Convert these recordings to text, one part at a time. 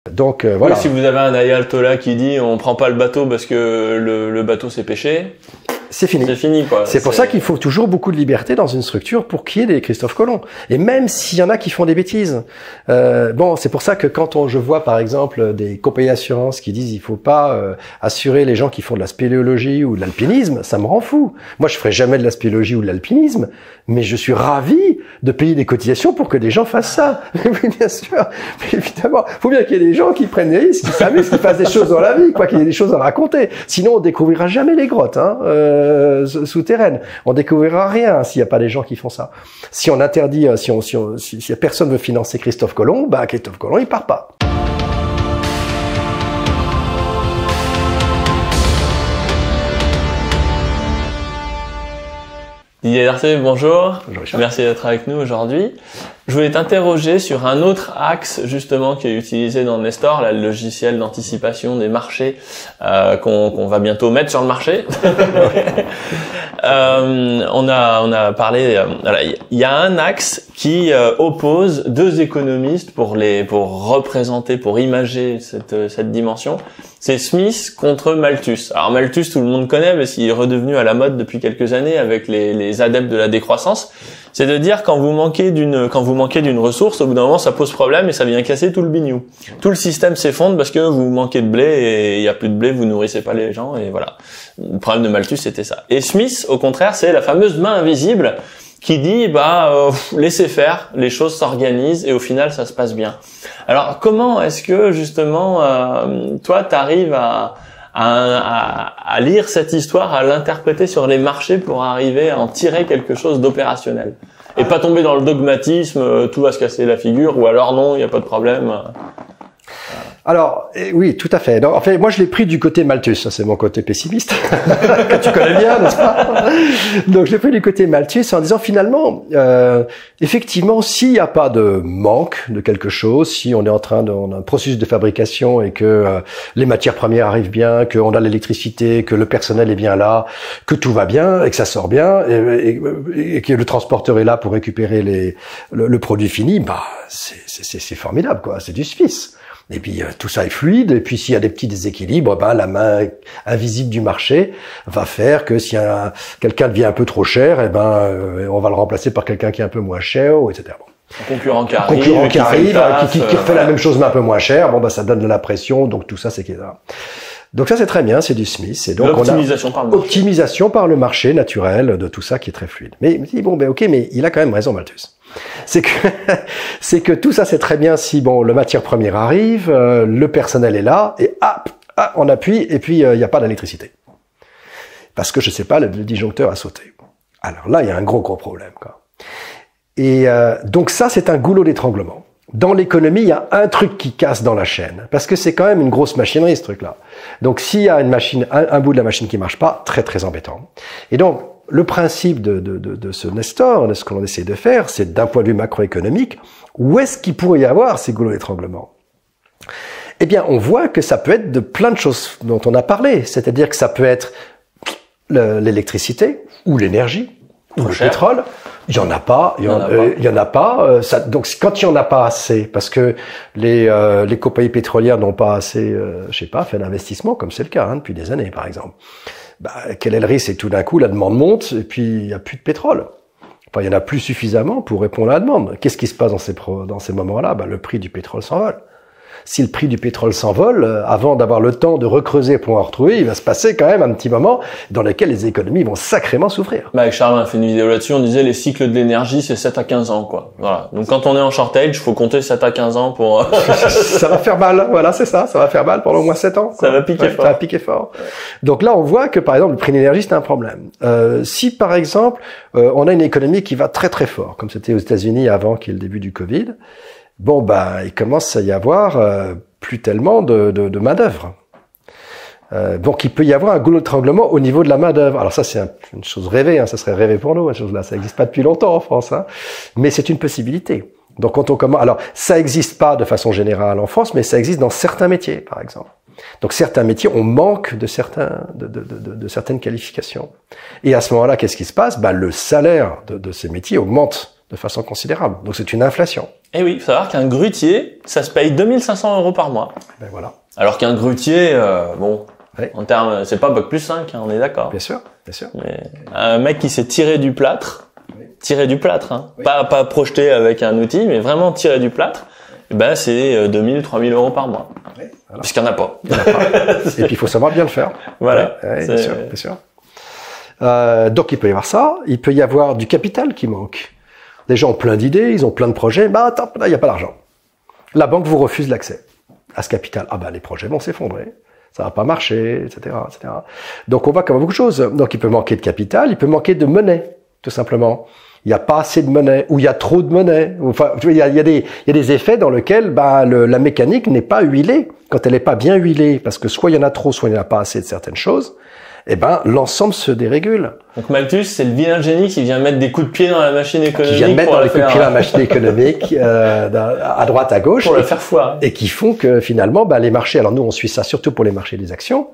Donc voilà. Oui, si vous avez un ayatollah qui dit on prend pas le bateau parce que le bateau c'est péché, c'est fini. C'est fini, quoi. C'est pour ça qu'il faut toujours beaucoup de liberté dans une structure pour qu'il y ait des Christophe Colomb. Et même s'il y en a qui font des bêtises. Bon, c'est pour ça que quand je vois, par exemple, des compagnies d'assurance qui disent il faut pas assurer les gens qui font de la spéléologie ou de l'alpinisme, ça me rend fou. Moi, je ferai jamais de la spéléologie ou de l'alpinisme, mais je suis ravi de payer des cotisations pour que des gens fassent ça. Oui, bien sûr. Mais évidemment, faut bien qu'il y ait des gens qui prennent des risques, qui s'amusent, qui fassent des choses dans la vie, quoi, qu'il y ait des choses à raconter. Sinon, on découvrira jamais les grottes, hein. Souterraines. On découvrira rien s'il n'y a pas des gens qui font ça. Si on interdit, si personne veut financer Christophe Colomb, bah Christophe Colomb il part pas. Didier Darté, bonjour. Bonjour Richard. Merci d'être avec nous aujourd'hui. Je voulais t'interroger sur un autre axe justement qui est utilisé dans Nestor, là, le logiciel d'anticipation des marchés qu'on va bientôt mettre sur le marché. On a parlé. Voilà, il y a un axe qui oppose deux économistes pour représenter, pour imager cette dimension. C'est Smith contre Malthus. Alors Malthus, tout le monde connaît parce qu'il est redevenu à la mode depuis quelques années avec les adeptes de la décroissance. C'est de dire quand vous manquez d'une ressource, au bout d'un moment ça pose problème et ça vient casser tout le biniou. Tout le système s'effondre parce que vous manquez de blé et il y a plus de blé, vous nourrissez pas les gens et voilà. Le problème de Malthus c'était ça. Et Smith, au contraire, c'est la fameuse main invisible qui dit laissez faire, les choses s'organisent et au final ça se passe bien. Alors comment est-ce que justement toi t'arrives à lire cette histoire, à l'interpréter sur les marchés pour arriver à en tirer quelque chose d'opérationnel et pas tomber dans le dogmatisme, tout va se casser la figure ou alors non, il n'y a pas de problème. Alors, oui, tout à fait. Donc, en fait, moi, je l'ai pris du côté Malthus. Ça, c'est mon côté pessimiste, que tu connais bien, n'est-ce pas? Donc, je l'ai pris du côté Malthus en disant, finalement, effectivement, s'il n'y a pas de manque de quelque chose, si on est on a un processus de fabrication et que les matières premières arrivent bien, qu'on a l'électricité, que le personnel est bien là, que tout va bien et que ça sort bien et que le transporteur est là pour récupérer le produit fini, bah, c'est formidable, quoi. C'est du Suisse. Et puis tout ça est fluide. Et puis s'il y a des petits déséquilibres, la main invisible du marché va faire que si quelqu'un devient un peu trop cher, on va le remplacer par quelqu'un qui est un peu moins cher, etc. Bon. Un concurrent qui arrive, qui refait la même chose mais un peu moins cher. Ça donne de la pression. Donc tout ça, c'est ça. Donc ça, c'est très bien, c'est du Smith. Et donc l'optimisation par le marché. Optimisation par le marché naturel de tout ça qui est très fluide. Mais il dit ok, mais il a quand même raison, Malthus. C'est que tout ça c'est très bien si le matière première arrive, le personnel est là et on appuie et puis il n'y a pas d'électricité parce que je sais pas le disjoncteur a sauté. Alors là il y a un gros problème, quoi. Et donc ça c'est un goulot d'étranglement. Dans l'économie, il y a un truc qui casse dans la chaîne parce que c'est quand même une grosse machinerie ce truc-là. Donc s'il y a une machine, un bout de la machine qui marche pas, très très embêtant. Et donc le principe de ce Nestor, de ce que l'on essaie de faire, c'est d'un point de vue macroéconomique, où est-ce qu'il pourrait y avoir ces goulots d'étranglement? Eh bien, on voit que ça peut être de plein de choses dont on a parlé. C'est-à-dire que ça peut être l'électricité, ou l'énergie, ou le pétrole. Il y en a pas, il y en a pas. Donc quand il y en a pas assez, parce que les compagnies pétrolières n'ont pas assez, fait d'investissement, comme c'est le cas depuis des années, par exemple. Quel est le risque? C'est tout d'un coup, la demande monte et puis il n'y a plus de pétrole. Enfin, il y en a plus suffisamment pour répondre à la demande. Qu'est-ce qui se passe dans ces moments-là? Le prix du pétrole s'envole. Si le prix du pétrole s'envole, avant d'avoir le temps de recreuser pour en retrouver, il va se passer quand même un petit moment dans lequel les économies vont sacrément souffrir. Avec Charles, on a fait une vidéo là-dessus, on disait les cycles de l'énergie, c'est 7 à 15 ans, quoi. Voilà. Donc quand on est en shortage, il faut compter 7 à 15 ans pour... Ça va faire mal, voilà, c'est ça. Ça va faire mal pendant au moins 7 ans. Ça va piquer fort. Ça va piquer fort. Donc là, on voit que, par exemple, le prix de l'énergie, c'est un problème. Si, par exemple, on a une économie qui va très très fort, comme c'était aux États-Unis avant qu'il y ait le début du Covid, il commence à y avoir plus tellement de main-d'œuvre. Donc il peut y avoir un goulot d'étranglement au niveau de la main-d'œuvre. Alors ça c'est une chose rêvée, ça serait rêvé pour nous, cette chose-là. Ça n'existe pas depuis longtemps en France, mais c'est une possibilité. Donc quand on commence, alors ça n'existe pas de façon générale en France, mais ça existe dans certains métiers, par exemple. Donc certains métiers, on manque de certaines qualifications. Et à ce moment-là, qu'est-ce qui se passe ? Le salaire de ces métiers augmente de façon considérable. Donc c'est une inflation. Et oui, il faut savoir qu'un grutier, ça se paye 2500 € par mois. Ben voilà. Alors qu'un grutier, Oui. en termes, c'est pas bac plus 5, hein, on est d'accord. Bien sûr, bien sûr. Mais un mec qui s'est tiré du plâtre, Oui. hein. Oui. Pas projeté avec un outil, mais vraiment tiré du plâtre, ben c'est 2000, 3000 € par mois. Oui, voilà. Puisqu'il n'y en a pas. Il y en a pas. Et puis il faut savoir bien le faire. Voilà. Ouais, bien sûr, bien sûr. Donc il peut y avoir ça, il peut y avoir du capital qui manque. Les gens ont plein d'idées, ils ont plein de projets, bah attends, là il n'y a pas d'argent. La banque vous refuse l'accès à ce capital. Ah bah les projets vont s'effondrer, ça va pas marcher, etc., etc. Donc on voit comme beaucoup de choses. Donc il peut manquer de capital, il peut manquer de monnaie, tout simplement. Il n'y a pas assez de monnaie, ou il y a trop de monnaie. Enfin, il y a des effets dans lesquels la mécanique n'est pas huilée. Quand elle n'est pas bien huilée, parce que soit il y en a trop, soit il n'y en a pas assez de certaines choses, eh ben l'ensemble se dérégule. Donc Malthus, c'est le vilain génie qui vient mettre des coups de pied dans la machine économique. Qui vient mettre dans les coups de pied dans la machine économique, à droite, à gauche. Pour la faire foirer. Et qui font que finalement, les marchés, alors nous on suit ça surtout pour les marchés des actions,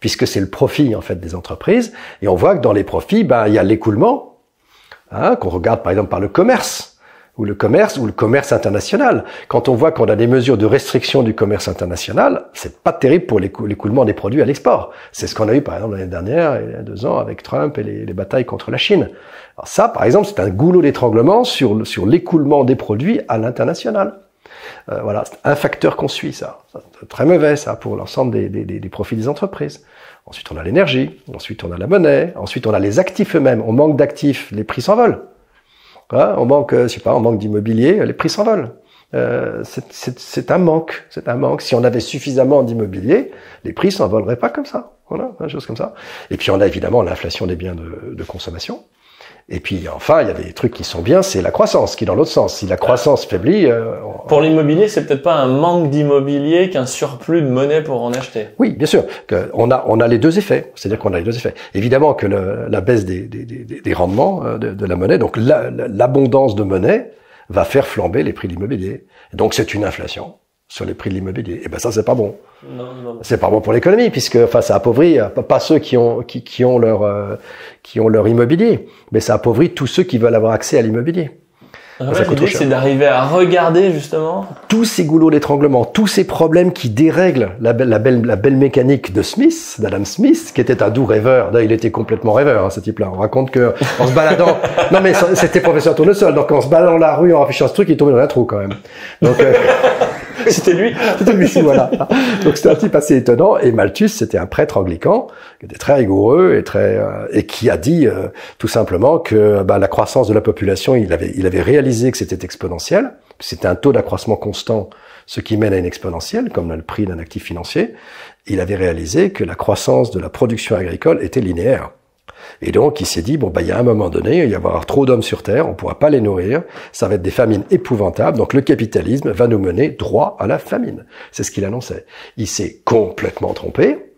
puisque c'est le profit en fait des entreprises. Et on voit que dans les profits, il y a l'écoulement, qu'on regarde par exemple par le commerce ou le commerce international. Quand on voit qu'on a des mesures de restriction du commerce international, c'est pas terrible pour l'écoulement des produits à l'export. C'est ce qu'on a eu par exemple l'année dernière, il y a 2 ans, avec Trump et les batailles contre la Chine. Alors ça, par exemple, c'est un goulot d'étranglement sur l'écoulement des produits à l'international. Voilà, c'est un facteur qu'on suit, ça. C'est très mauvais, ça, pour l'ensemble des profits des entreprises. Ensuite, on a l'énergie. Ensuite, on a la monnaie. Ensuite, on a les actifs eux-mêmes. On manque d'actifs, les prix s'envolent. On manque, on manque d'immobilier, les prix s'envolent. C'est un manque. Si on avait suffisamment d'immobilier, les prix s'envoleraient pas comme ça. Voilà, une chose comme ça. Et puis, on a évidemment l'inflation des biens de consommation. Et puis enfin, il y a des trucs qui sont bien, c'est la croissance qui est dans l'autre sens. Si la croissance faiblit... Pour l'immobilier, c'est peut-être pas un manque d'immobilier qu'un surplus de monnaie pour en acheter. Oui, bien sûr. On a les deux effets. C'est-à-dire qu'on a les deux effets. Évidemment que la baisse des rendements de la monnaie, donc l'abondance de monnaie, va faire flamber les prix de l'immobilier. Donc c'est une inflation sur les prix de l'immobilier. Et ça, c'est pas bon. Non. C'est pas bon pour l'économie, puisque ça appauvrit pas ceux qui ont leur immobilier, mais ça appauvrit tous ceux qui veulent avoir accès à l'immobilier. L'idée, c'est d'arriver à regarder justement tous ces goulots d'étranglement, tous ces problèmes qui dérèglent la belle mécanique de Smith, d'Adam Smith, qui était un doux rêveur. Là, il était complètement rêveur, ce type-là. On raconte que en se baladant, non mais c'était professeur tournesol, donc en se baladant dans la rue en affichant ce truc, il tombait dans un trou quand même. Donc c'était lui. C'était lui, voilà. Donc c'était un type assez étonnant. Et Malthus, c'était un prêtre anglican qui était très rigoureux et qui a dit tout simplement que la croissance de la population, il avait réalisé que c'était exponentiel. C'était un taux d'accroissement constant, ce qui mène à une exponentielle, comme le prix d'un actif financier. Il avait réalisé que la croissance de la production agricole était linéaire. Et donc, il s'est dit, il y a un moment donné, il va y avoir trop d'hommes sur Terre, on pourra pas les nourrir, ça va être des famines épouvantables, donc le capitalisme va nous mener droit à la famine. C'est ce qu'il annonçait. Il s'est complètement trompé,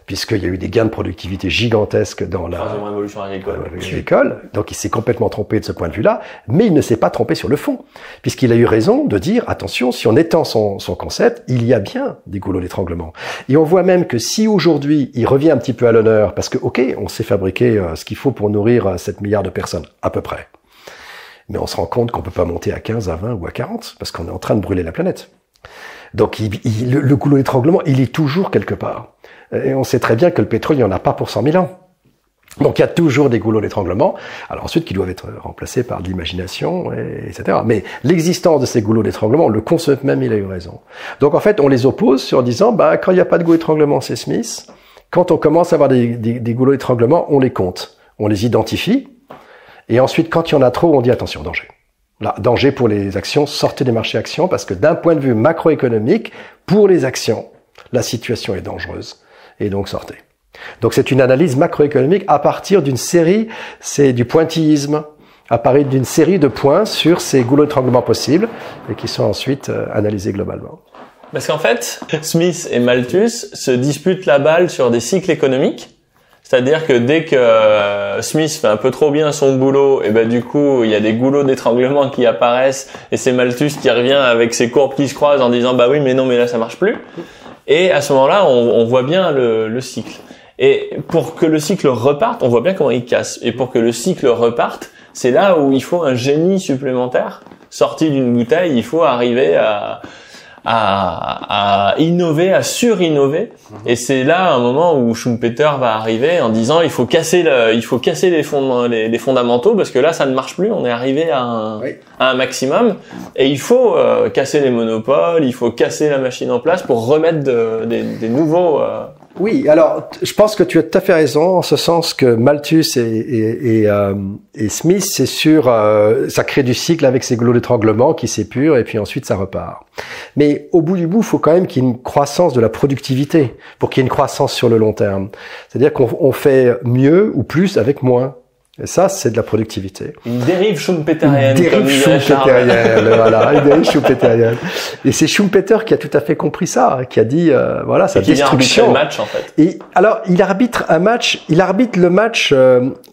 puisqu'il y a eu des gains de productivité gigantesques dans la révolution agricole. Donc il s'est complètement trompé de ce point de vue-là, mais il ne s'est pas trompé sur le fond, puisqu'il a eu raison de dire, attention, si on étend son concept, il y a bien des goulots d'étranglement. Et on voit même que si aujourd'hui, il revient un petit peu à l'honneur, parce que, on sait fabriquer ce qu'il faut pour nourrir 7 milliards de personnes, à peu près. Mais on se rend compte qu'on peut pas monter à 15, à 20 ou à 40, parce qu'on est en train de brûler la planète. Donc le goulot d'étranglement, il est toujours quelque part. Et on sait très bien que le pétrole, il n'y en a pas pour 100 000 ans. Donc il y a toujours des goulots d'étranglement, alors ensuite qui doivent être remplacés par de l'imagination, etc. Mais l'existence de ces goulots d'étranglement, le concept même, il a eu raison. Donc en fait, on les oppose en disant, quand il n'y a pas de goulot d'étranglement, c'est Smith. Quand on commence à avoir des goulots d'étranglement, on les compte, on les identifie. Et ensuite, quand il y en a trop, on dit attention, danger. Là, danger pour les actions, sortez des marchés actions, parce que d'un point de vue macroéconomique, pour les actions, la situation est dangereuse. Et donc sortez. Donc c'est une analyse macroéconomique à partir d'une série, c'est du pointillisme, à partir d'une série de points sur ces goulots d'étranglement possibles, et qui sont ensuite analysés globalement. Parce qu'en fait, Smith et Malthus se disputent la balle sur des cycles économiques. C'est-à-dire que dès que Smith fait un peu trop bien son boulot, et du coup, il y a des goulots d'étranglement qui apparaissent, et c'est Malthus qui revient avec ses courbes qui se croisent en disant oui, mais non, mais là ça marche plus. Et à ce moment-là, on voit bien le cycle. Et pour que le cycle reparte, on voit bien comment il casse. Et pour que le cycle reparte, C'est là où il faut un génie supplémentaire sorti d'une bouteille. Il faut arriver à innover, à surinnover. Et c'est là un moment où Schumpeter va arriver en disant il faut casser les fondamentaux parce que là ça ne marche plus, on est arrivé à un maximum et il faut casser les monopoles, il faut casser la machine en place pour remettre des nouveaux Oui, alors je pense que tu as tout à fait raison en ce sens que Malthus et Smith, c'est sûr, ça crée du cycle avec ces goulots d'étranglement qui s'épurent et puis ensuite ça repart. Mais au bout du bout, il faut quand même qu'il y ait une croissance de la productivité pour qu'il y ait une croissance sur le long terme. C'est-à-dire qu'on fait mieux ou plus avec moins. Et ça, c'est de la productivité. Une dérive schumpeterienne. Une dérive schumpeterienne, voilà, une dérive schumpeterienne. Et c'est Schumpeter qui a tout à fait compris ça, qui a dit, voilà, sa destruction. Le match, en fait. Et alors, il arbitre le match,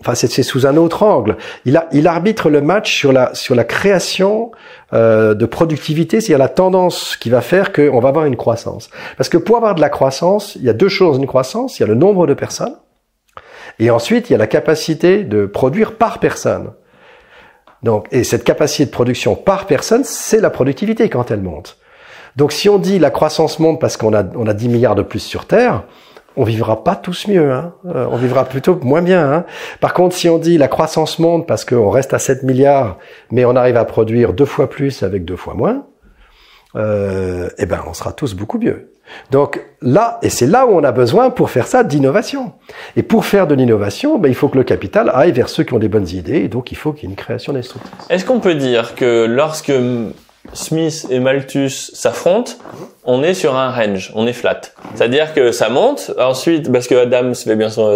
enfin, c'est sous un autre angle. Il arbitre le match sur la création, de productivité, c'est-à-dire la tendance qui va faire qu'on va avoir une croissance. Parce que pour avoir de la croissance, il y a deux choses, une croissance, il y a le nombre de personnes, et ensuite, il y a la capacité de produire par personne. Donc, et cette capacité de production par personne, c'est la productivité quand elle monte. Donc, si on dit la croissance monte parce qu'on a 10 milliards de plus sur Terre, on vivra pas tous mieux, hein. On vivra plutôt moins bien, hein. Par contre, si on dit la croissance monte parce qu'on reste à 7 milliards, mais on arrive à produire 2 fois plus avec 2 fois moins, eh ben, on sera tous beaucoup mieux. Donc là, et c'est là où on a besoin pour faire ça d'innovation. Et pour faire de l'innovation, ben, il faut que le capital aille vers ceux qui ont des bonnes idées, et donc il faut qu'il y ait une création destructrice. Est-ce qu'on peut dire que lorsque Smith et Malthus s'affrontent, on est sur un range, on est flat. C'est-à-dire que ça monte, ensuite, parce que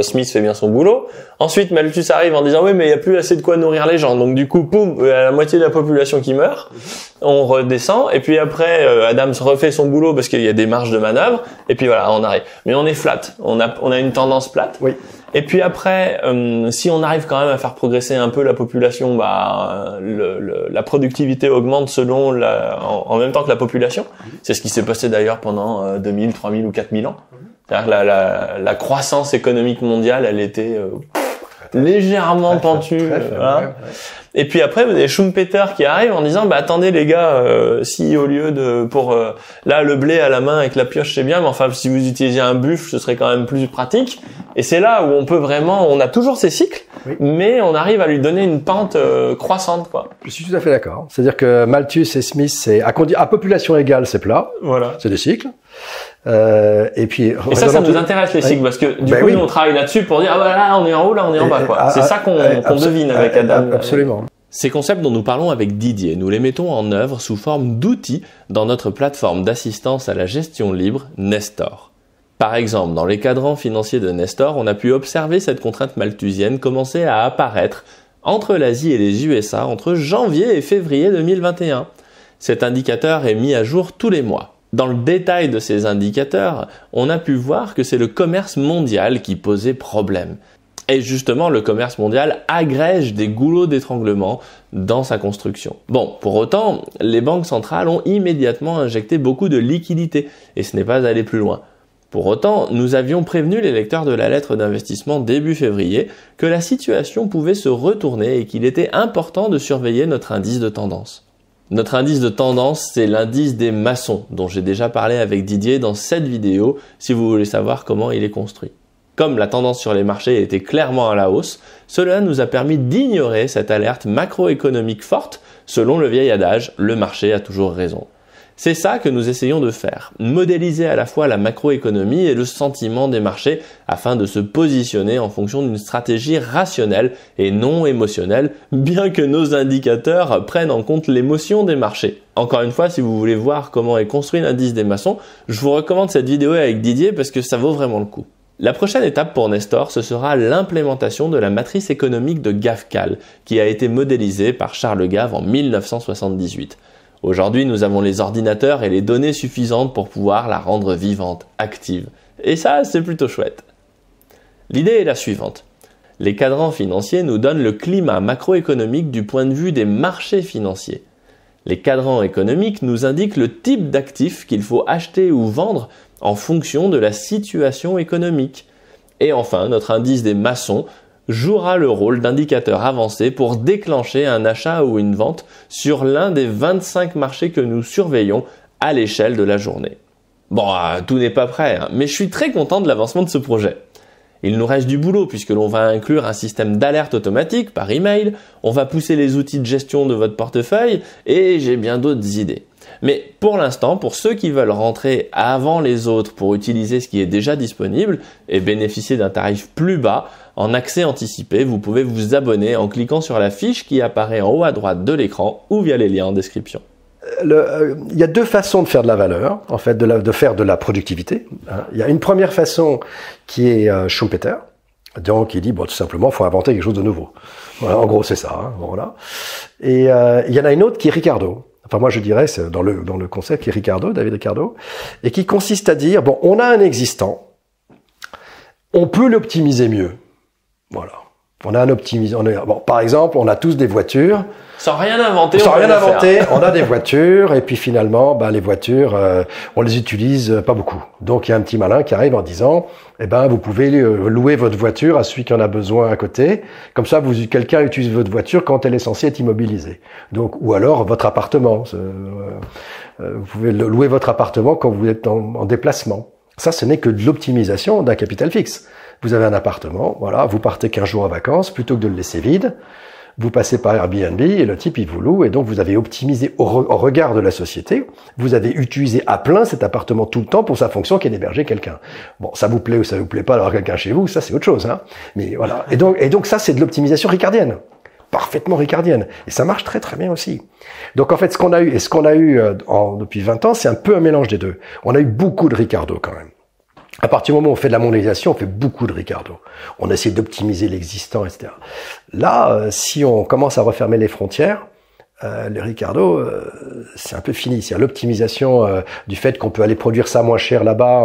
Smith fait bien son boulot, ensuite Malthus arrive en disant oui mais il n'y a plus assez de quoi nourrir les gens, donc du coup, poum, il y a la moitié de la population qui meurt, on redescend, et puis après Adams refait son boulot parce qu'il y a des marges de manœuvre, et puis voilà, on arrive. Mais on est flat, on a une tendance plate. Oui. Et puis après, si on arrive quand même à faire progresser un peu la population, la productivité augmente en même temps que la population. C'est ce qui s'est passé d'ailleurs pendant 2000, 3000 ou 4000 ans. C'est-à-dire que la croissance économique mondiale, elle était légèrement pentue. Voilà. Ouais. Et puis après, vous avez Schumpeter qui arrive en disant, attendez les gars, si au lieu de là le blé à la main avec la pioche c'est bien, mais enfin si vous utilisiez un buffle, ce serait quand même plus pratique. Et c'est là où on peut vraiment, on a toujours ces cycles, oui, mais on arrive à lui donner une pente croissante, quoi. Je suis tout à fait d'accord. C'est-à-dire que Malthus et Smith, c'est à population égale, c'est plat. Voilà. C'est des cycles. Et puis. Et ça nous intéresse les cycles parce que du coup nous on travaille là-dessus pour dire là on est en haut, là on est en bas, quoi. C'est ça qu'on devine avec Adam. Absolument. Ces concepts dont nous parlons avec Didier, nous les mettons en œuvre sous forme d'outils dans notre plateforme d'assistance à la gestion libre, Nestor. Par exemple, dans les cadrans financiers de Nestor, on a pu observer cette contrainte malthusienne commencer à apparaître entre l'Asie et les USA entre janvier et février 2021. Cet indicateur est mis à jour tous les mois. Dans le détail de ces indicateurs, on a pu voir que c'est le commerce mondial qui posait problème. Et justement, le commerce mondial agrège des goulots d'étranglement dans sa construction. Bon, pour autant, les banques centrales ont immédiatement injecté beaucoup de liquidités, et ce n'est pas allé plus loin. Pour autant, nous avions prévenu les lecteurs de la lettre d'investissement début février que la situation pouvait se retourner et qu'il était important de surveiller notre indice de tendance. Notre indice de tendance, c'est l'indice des maçons, dont j'ai déjà parlé avec Didier dans cette vidéo, si vous voulez savoir comment il est construit. Comme la tendance sur les marchés était clairement à la hausse, cela nous a permis d'ignorer cette alerte macroéconomique forte. Selon le vieil adage, le marché a toujours raison. C'est ça que nous essayons de faire, modéliser à la fois la macroéconomie et le sentiment des marchés afin de se positionner en fonction d'une stratégie rationnelle et non émotionnelle, bien que nos indicateurs prennent en compte l'émotion des marchés. Encore une fois, si vous voulez voir comment est construit l'indice des maçons, je vous recommande cette vidéo avec Didier parce que ça vaut vraiment le coup. La prochaine étape pour Nestor, ce sera l'implémentation de la matrice économique de Gave-Cal, qui a été modélisée par Charles Gave en 1978. Aujourd'hui, nous avons les ordinateurs et les données suffisantes pour pouvoir la rendre vivante, active. Et ça, c'est plutôt chouette. L'idée est la suivante. Les cadrans financiers nous donnent le climat macroéconomique du point de vue des marchés financiers. Les cadrans économiques nous indiquent le type d'actifs qu'il faut acheter ou vendre en fonction de la situation économique. Et enfin, notre indice des maçons jouera le rôle d'indicateur avancé pour déclencher un achat ou une vente sur l'un des 25 marchés que nous surveillons à l'échelle de la journée. Bon, tout n'est pas prêt, hein, mais je suis très content de l'avancement de ce projet. Il nous reste du boulot puisque l'on va inclure un système d'alerte automatique par email, on va pousser les outils de gestion de votre portefeuille et j'ai bien d'autres idées. Mais pour l'instant, pour ceux qui veulent rentrer avant les autres pour utiliser ce qui est déjà disponible et bénéficier d'un tarif plus bas, en accès anticipé, vous pouvez vous abonner en cliquant sur la fiche qui apparaît en haut à droite de l'écran ou via les liens en description. Il y a deux façons de faire de la valeur, en fait, de faire de la productivité. Il y a une première façon qui est Schumpeter. Donc, il dit, bon, tout simplement, il faut inventer quelque chose de nouveau. Voilà, en gros, c'est ça. Hein, voilà. Et il y en a une autre qui est Ricardo. Enfin, moi, je dirais, c'est dans le concept qui est Ricardo, David Ricardo, et qui consiste à dire, bon, on a un existant, on peut l'optimiser mieux. Voilà. On a un optimisant. Bon, par exemple, on a tous des voitures. Sans rien inventer. Sans rien inventer, on a des voitures et puis finalement, les voitures, on les utilise pas beaucoup. Donc il y a un petit malin qui arrive en disant, vous pouvez louer votre voiture à celui qui en a besoin à côté. Comme ça, quelqu'un utilise votre voiture quand elle est censée être immobilisée. Donc, ou alors votre appartement. Vous pouvez louer votre appartement quand vous êtes en déplacement. Ça, ce n'est que de l'optimisation d'un capital fixe. Vous avez un appartement, voilà, vous partez 15 jours en vacances, plutôt que de le laisser vide, vous passez par Airbnb et le type il vous loue et donc vous avez optimisé au regard de la société, vous avez utilisé à plein cet appartement tout le temps pour sa fonction qui est d'héberger quelqu'un. Bon, ça vous plaît ou ça vous plaît pas d'avoir quelqu'un chez vous, ça c'est autre chose, hein. Mais voilà. Et donc ça c'est de l'optimisation ricardienne. Parfaitement ricardienne. Et ça marche très très bien aussi. Donc en fait ce qu'on a eu depuis 20 ans, c'est un peu un mélange des deux. On a eu beaucoup de Ricardo quand même. À partir du moment où on fait de la mondialisation, on fait beaucoup de Ricardo. On essaie d'optimiser l'existant, etc. Là, si on commence à refermer les frontières, les Ricardo, c'est un peu fini. C'est l'optimisation du fait qu'on peut aller produire ça moins cher là-bas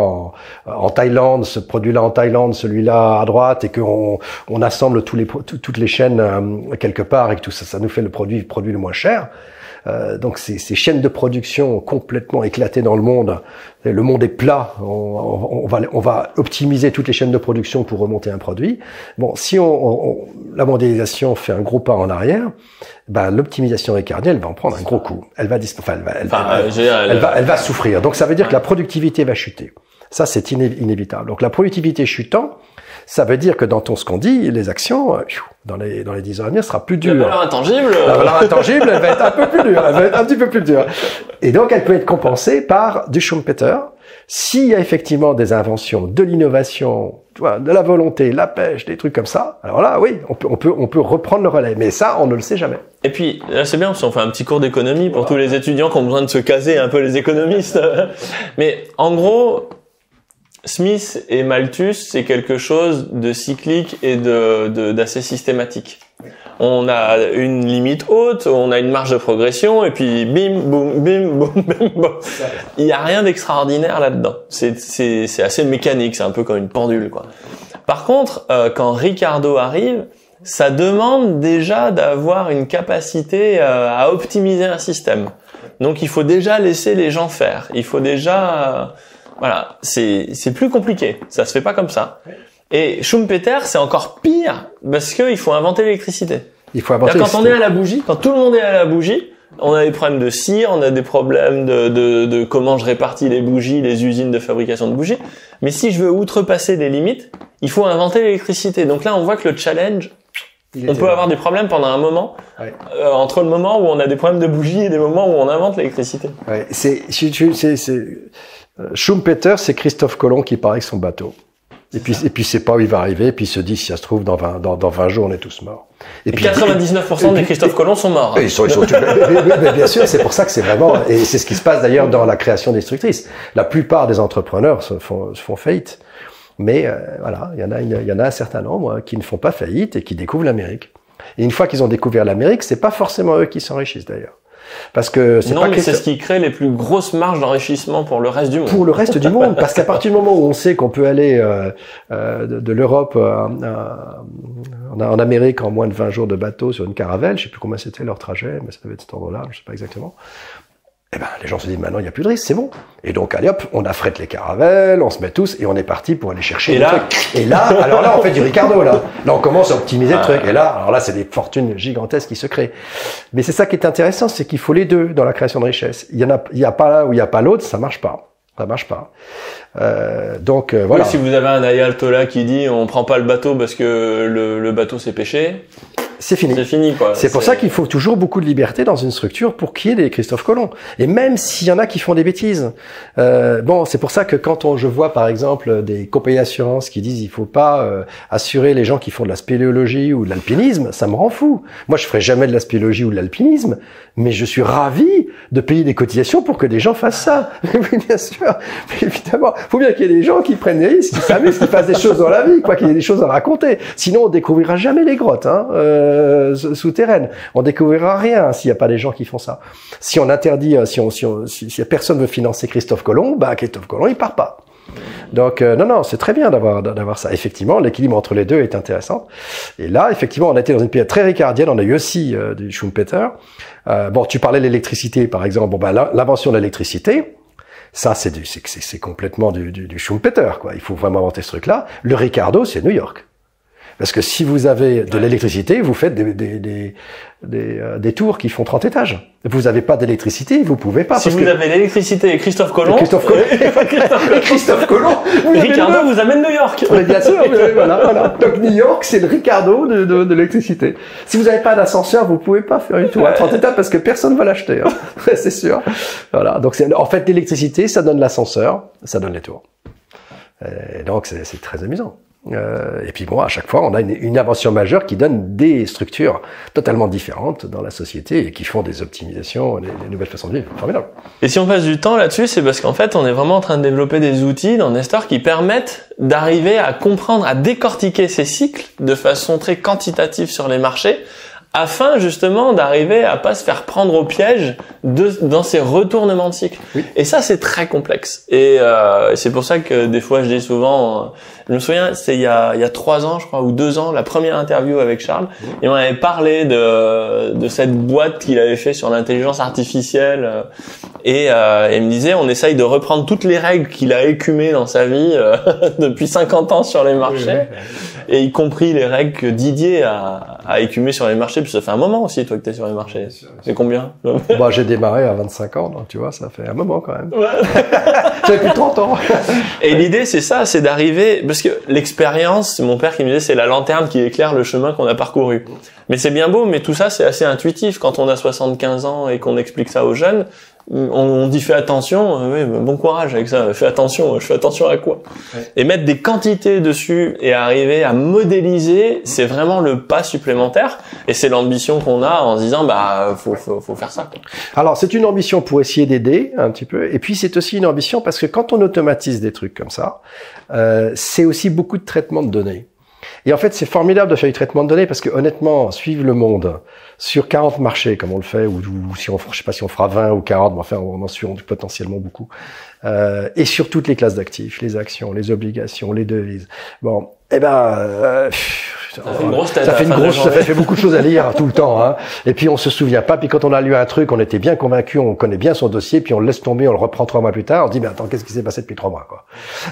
en Thaïlande, ce produit-là en Thaïlande, celui-là à droite, et qu'on assemble toutes les chaînes quelque part et que tout ça, ça nous fait le produit le moins cher. Donc ces chaînes de production complètement éclatées dans le monde est plat, on va optimiser toutes les chaînes de production pour remonter un produit. Bon, si la mondialisation fait un gros pas en arrière, l'optimisation ricardienne, elle va en prendre un gros coup. Elle va souffrir. Donc ça veut dire que la productivité va chuter. Ça, c'est inévitable. Donc la productivité chutant, ça veut dire que dans ce qu'on dit, les actions, dans les 10 ans à venir, sera plus dure. La valeur intangible. La valeur intangible, elle va être un peu plus dure. Elle va être un petit peu plus dure. Et donc, elle peut être compensée par du Schumpeter. S'il y a effectivement des inventions, de l'innovation, de la volonté, la pêche, des trucs comme ça, alors là, oui, on peut reprendre le relais. Mais ça, on ne le sait jamais. Et puis, là, c'est bien parce qu'on fait un petit cours d'économie pour tous les étudiants qui ont besoin de se caser un peu les économistes. Mais en gros, Smith et Malthus, c'est quelque chose de cyclique et d'assez systématique. On a une limite haute, on a une marge de progression, et puis bim, boum, bim, boum, bim, boum. Il n'y a rien d'extraordinaire là-dedans. C'est assez mécanique, c'est un peu comme une pendule, quoi. Par contre, quand Ricardo arrive, ça demande déjà d'avoir une capacité à optimiser un système. Donc il faut déjà laisser les gens faire. Il faut déjà... Voilà, c'est plus compliqué. Ça se fait pas comme ça. Et Schumpeter, c'est encore pire parce qu'il faut inventer l'électricité. Il faut inventer. Quand on est à la bougie, quand tout le monde est à la bougie, on a des problèmes de cire, on a des problèmes de comment je répartis les bougies, les usines de fabrication de bougies. Mais si je veux outrepasser des limites, il faut inventer l'électricité. Donc là, on voit que le challenge, on peut avoir des problèmes pendant un moment, ouais. Entre le moment où on a des problèmes de bougies et des moments où on invente l'électricité. Ouais, Schumpeter, c'est Christophe Colomb qui part avec son bateau. Et puis c'est pas où il va arriver, et puis il se dit, si ça se trouve, dans 20 jours, on est tous morts. Et puis 99% des Christophe Colomb sont morts. Hein. Ils sont mais bien sûr, c'est pour ça que c'est vraiment, et c'est ce qui se passe d'ailleurs dans la création destructrice. La plupart des entrepreneurs se font faillite. Mais, voilà, il y en a un certain nombre qui ne font pas faillite et qui découvrent l'Amérique. Et une fois qu'ils ont découvert l'Amérique, c'est pas forcément eux qui s'enrichissent d'ailleurs. Parce que c'est ce qui crée les plus grosses marges d'enrichissement pour le reste du monde. Pour le reste du monde, parce qu'à partir du moment où on sait qu'on peut aller de l'Europe en Amérique en moins de 20 jours de bateau sur une caravelle, je sais plus combien c'était leur trajet, mais ça devait être cet ordre-là, je sais pas exactement. Eh ben, les gens se disent, maintenant, il n'y a plus de risque, c'est bon. Et donc, allez hop, on affrète les caravelles, on se met tous, et on est parti pour aller chercher et des trucs. Et là, alors là, on fait du Ricardo, là. Là, on commence à optimiser le truc. Et là, alors là, c'est des fortunes gigantesques qui se créent. Mais c'est ça qui est intéressant, c'est qu'il faut les deux dans la création de richesse. Il y a pas l'un ou il y a pas l'autre, ça marche pas. Ça marche pas. Voilà. Oui, si vous avez un ayatollah qui dit on prend pas le bateau parce que le bateau c'est péché, c'est fini. C'est fini, quoi. C'est pour ça qu'il faut toujours beaucoup de liberté dans une structure pour qu'il y ait des Christophe Colomb. Et même s'il y en a qui font des bêtises. C'est pour ça que quand je vois, par exemple, des compagnies d'assurance qui disent il faut pas assurer les gens qui font de la spéléologie ou de l'alpinisme, ça me rend fou. Moi, je ferai jamais de la spéléologie ou de l'alpinisme, mais je suis ravi de payer des cotisations pour que des gens fassent ça. Mais bien sûr, mais évidemment, faut bien qu'il y ait des gens qui prennent des risques, qui s'amusent, qui fassent des choses dans la vie, quoi, qu'il y ait des choses à raconter. Sinon, on découvrira jamais les grottes, souterraines. On découvrira rien s'il n'y a pas des gens qui font ça. Si on interdit, si personne veut financer Christophe Colomb, Christophe Colomb, il part pas. Donc non, c'est très bien d'avoir ça. Effectivement, l'équilibre entre les deux est intéressant. Et là, effectivement, on a été dans une période très ricardienne. On a eu aussi du Schumpeter. Tu parlais de l'électricité, par exemple. L'invention de l'électricité, ça, c'est complètement du Schumpeter, quoi. Il faut vraiment inventer ce truc-là. Le Ricardo, c'est New York. Parce que si vous avez de l'électricité, vous faites des tours qui font 30 étages. Vous n'avez pas d'électricité, vous pouvez pas. Si vous avez l'électricité et Christophe Colomb, Christophe Colomb, Ricardo vous amène New York. Mais bien sûr, voilà. Donc New York, c'est le Ricardo de l'électricité. Si vous n'avez pas d'ascenseur, vous pouvez pas faire une tour à 30 étages parce que personne ne va l'acheter. Hein. C'est sûr. Voilà. Donc en fait, l'électricité, ça donne l'ascenseur, ça donne les tours. Et donc c'est très amusant. Et puis à chaque fois, on a une invention majeure qui donne des structures totalement différentes dans la société et qui font des optimisations, des nouvelles façons de vivre. Formidable. Et si on passe du temps là-dessus, c'est parce qu'en fait, on est vraiment en train de développer des outils dans Nestor qui permettent d'arriver à comprendre, à décortiquer ces cycles de façon très quantitative sur les marchés, afin justement d'arriver à pas se faire prendre au piège dans ces retournements de cycle. Oui. Et ça, c'est très complexe. Et c'est pour ça que des fois, je dis souvent, je me souviens, c'est il y a 3 ans, je crois, ou 2 ans, la première interview avec Charles, et on avait parlé de cette boîte qu'il avait fait sur l'intelligence artificielle, et il me disait, on essaye de reprendre toutes les règles qu'il a écumées dans sa vie depuis 50 ans sur les marchés, et y compris les règles que Didier a écumées sur les marchés, puis ça fait un moment aussi, toi, que t'es sur les marchés. C'est combien? J'ai démarré à 25 ans, donc tu vois, ça fait un moment quand même. J'avais plus de 30 ans. Et l'idée, c'est ça, c'est d'arriver, parce que l'expérience, c'est mon père qui me disait, c'est la lanterne qui éclaire le chemin qu'on a parcouru. Mais c'est bien beau, mais tout ça, c'est assez intuitif. Quand on a 75 ans et qu'on explique ça aux jeunes, on dit fais attention, bon courage avec ça, fais attention, je fais attention à quoi? Ouais. Et mettre des quantités dessus et arriver à modéliser, c'est vraiment le pas supplémentaire, et c'est l'ambition qu'on a en se disant faut faire ça, quoi. Alors c'est une ambition pour essayer d'aider un petit peu, et puis c'est aussi une ambition parce que quand on automatise des trucs comme ça, c'est aussi beaucoup de traitement de données. Et en fait, c'est formidable de faire du traitement de données parce que honnêtement, suivre le monde sur 40 marchés comme on le fait, ou si on, je sais pas si on fera 20 ou 40, mais enfin on en suit potentiellement beaucoup, et sur toutes les classes d'actifs, les actions, les obligations, les devises. Ça fait beaucoup de choses à lire tout le temps, hein. Et puis on se souvient pas. Puis quand on a lu un truc, on était bien convaincu, on connaît bien son dossier, puis on le laisse tomber, on le reprend 3 mois plus tard. On se dit, mais attends, qu'est-ce qui s'est passé depuis 3 mois, quoi.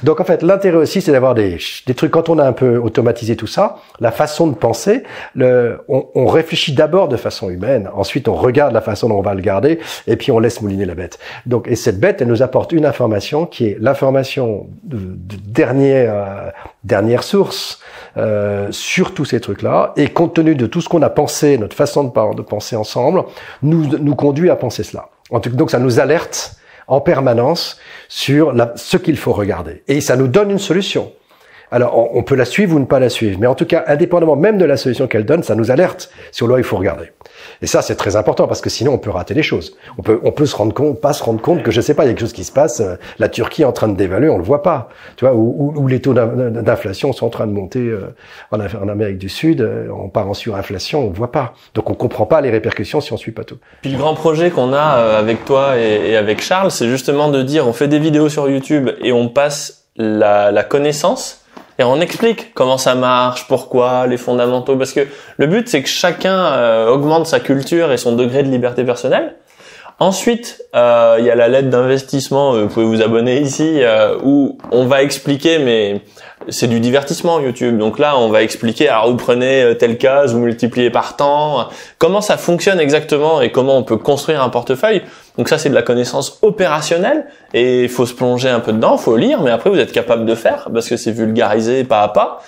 Donc en fait, l'intérêt aussi, c'est d'avoir des trucs. Quand on a un peu automatisé tout ça, la façon de penser, on réfléchit d'abord de façon humaine. Ensuite, on regarde la façon dont on va le garder, et puis on laisse mouliner la bête. Donc, et cette bête, elle nous apporte une information qui est l'information de dernière source. Sur tous ces trucs-là, et compte tenu de tout ce qu'on a pensé, notre façon de penser ensemble, nous conduit à penser cela. Donc ça nous alerte en permanence sur ce qu'il faut regarder. Et ça nous donne une solution. Alors, on peut la suivre ou ne pas la suivre, mais en tout cas, indépendamment même de la solution qu'elle donne, ça nous alerte sur là où il faut regarder. Et ça, c'est très important parce que sinon, on peut rater les choses. On peut pas se rendre compte que, je sais pas, il y a quelque chose qui se passe, la Turquie est en train de dévaluer, on le voit pas. Tu vois, ou les taux d'inflation sont en train de monter en Amérique du Sud, on part en surinflation, on le voit pas. Donc, on comprend pas les répercussions si on suit pas tout. Puis le grand projet qu'on a avec toi et avec Charles, c'est justement de dire, on fait des vidéos sur YouTube et on passe la connaissance. Et on explique comment ça marche, pourquoi, les fondamentaux, parce que le but c'est que chacun augmente sa culture et son degré de liberté personnelle Ensuite, il y a la lettre d'investissement, vous pouvez vous abonner ici, où on va expliquer, mais c'est du divertissement YouTube. Donc là, on va expliquer, alors vous prenez telle case, vous multipliez par temps, comment ça fonctionne exactement et comment on peut construire un portefeuille. Donc ça, c'est de la connaissance opérationnelle et il faut se plonger un peu dedans, faut lire, mais après vous êtes capable de faire parce que c'est vulgarisé pas à pas.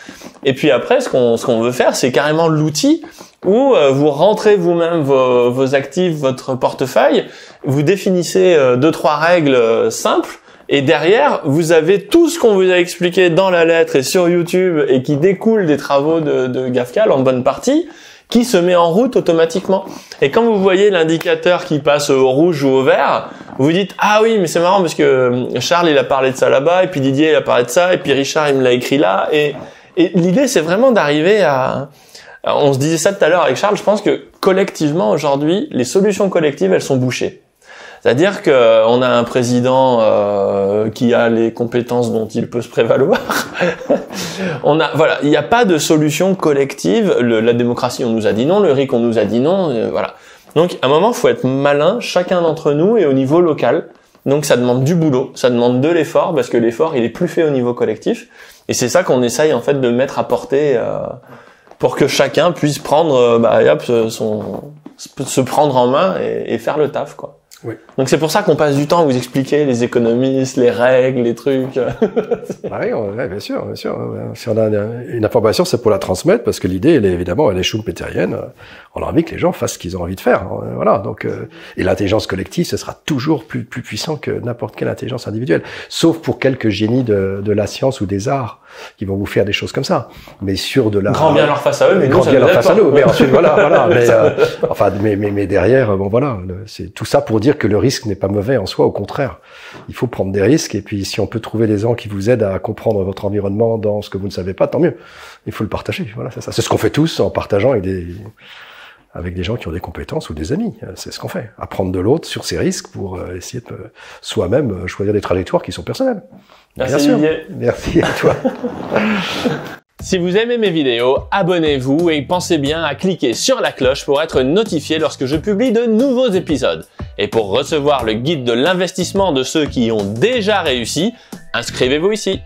Et puis après, ce qu'on veut faire, c'est carrément l'outil où vous rentrez vous-même vos actifs, votre portefeuille, vous définissez 2-3 règles simples. Et derrière, vous avez tout ce qu'on vous a expliqué dans la lettre et sur YouTube et qui découle des travaux de Gafcal en bonne partie, qui se met en route automatiquement. Et quand vous voyez l'indicateur qui passe au rouge ou au vert, vous dites « Ah oui, mais c'est marrant parce que Charles, il a parlé de ça là-bas, et puis Didier, il a parlé de ça, et puis Richard, il me l'a écrit là. » Et l'idée, c'est vraiment d'arriver à... On se disait ça tout à l'heure avec Charles, je pense que collectivement, aujourd'hui, les solutions collectives, elles sont bouchées. C'est-à-dire que on a un président qui a les compétences dont il peut se prévaloir. Voilà, il n'y a pas de solution collective. La démocratie, on nous a dit non. Le RIC, on nous a dit non. Voilà. Donc, à un moment, il faut être malin, chacun d'entre nous, et au niveau local. Donc, ça demande du boulot, ça demande de l'effort, parce que l'effort, il est plus fait au niveau collectif. Et c'est ça qu'on essaye en fait de mettre à portée pour que chacun puisse prendre, se prendre en main et faire le taf, quoi. Oui. Donc c'est pour ça qu'on passe du temps à vous expliquer les économistes, les règles, les trucs. Bah oui, bien sûr, bien sûr. Si on a une information, c'est pour la transmettre, parce que l'idée, elle est évidemment, elle est schumpeterienne. On a envie que les gens fassent ce qu'ils ont envie de faire. Voilà. Donc, et l'intelligence collective, ce sera toujours plus puissant que n'importe quelle intelligence individuelle, sauf pour quelques génies de la science ou des arts qui vont vous faire des choses comme ça. Mais sur de la grand bien leur face à eux, mais grand bien leur face à nous. Mais ensuite, voilà. Mais derrière, bon voilà, c'est tout ça pour dire que le risque n'est pas mauvais en soi, au contraire. Il faut prendre des risques, et puis si on peut trouver des gens qui vous aident à comprendre votre environnement dans ce que vous ne savez pas, tant mieux. Il faut le partager. Voilà, c'est ça. C'est ce qu'on fait tous en partageant avec des gens qui ont des compétences ou des amis. C'est ce qu'on fait. Apprendre de l'autre sur ses risques pour essayer de soi-même choisir des trajectoires qui sont personnelles. Merci Didier. Merci à toi. Si vous aimez mes vidéos, abonnez-vous et pensez bien à cliquer sur la cloche pour être notifié lorsque je publie de nouveaux épisodes. Et pour recevoir le guide de l'investissement de ceux qui ont déjà réussi, inscrivez-vous ici.